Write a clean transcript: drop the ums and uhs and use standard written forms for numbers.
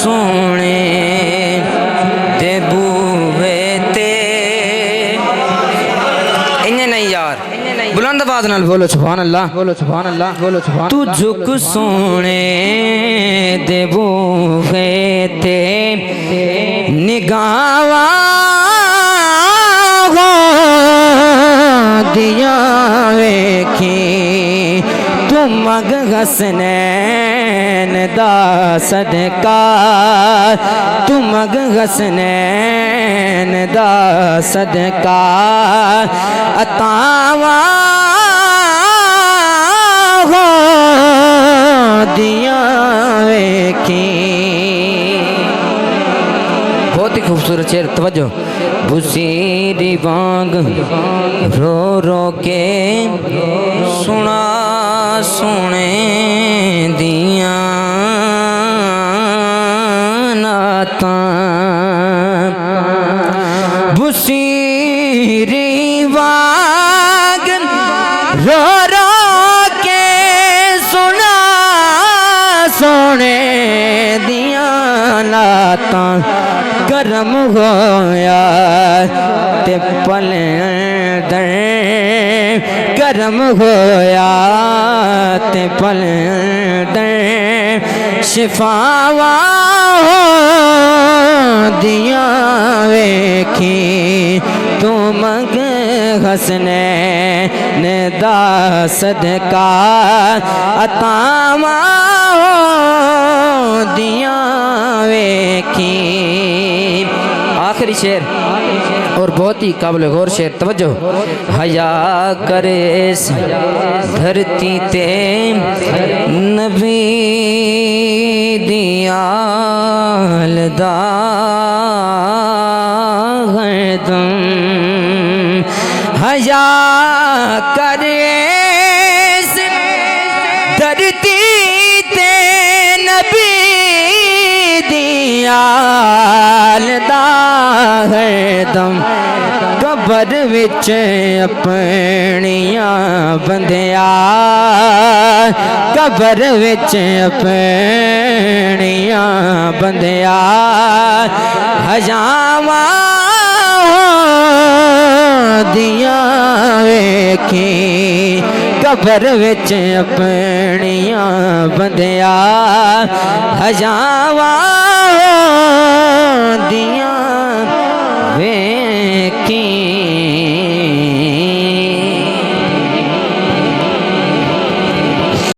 سونے دے بوے تے انہیں نہیں یار بلند آواز نال بولو سبحان اللہ بولو سبحان اللہ بولو سبحان تو جھک سونے دے بوے تے نگاہاں دیا ویکھی تو مگ حسنین دا صدقہ تو مگ حسنین دا صدقہ عطاواں دیا ویکھی بہت ہی خوبصورت شعر توجہ بصیری وانگ رو رو کے سنا سنے دیاں نعتاں بصیری وانگ رو رو کے سنا سنے دیاں نعتاں کرم ہویا تے پلندر کرم ہویا تے پلندر شفاواں دیاں ویکھی تو مگ حسنین دا صدقہ عطاواں دیاں ویکھی آخری شعر اور بہت ہی قابل غور شعر توجہ حیا کرے اس دھرتی تے نبی دیال دا غیدم حیا کرے اس دھرتی تے نبی دیال دا غیدم قبر وچ اپنیاں بندیاں قبر وچ اپنیاں بندیاں حجاواں دیاں ویکھی قبر وچ اپنیاں بندیاں حجاواں دیاں ویکھی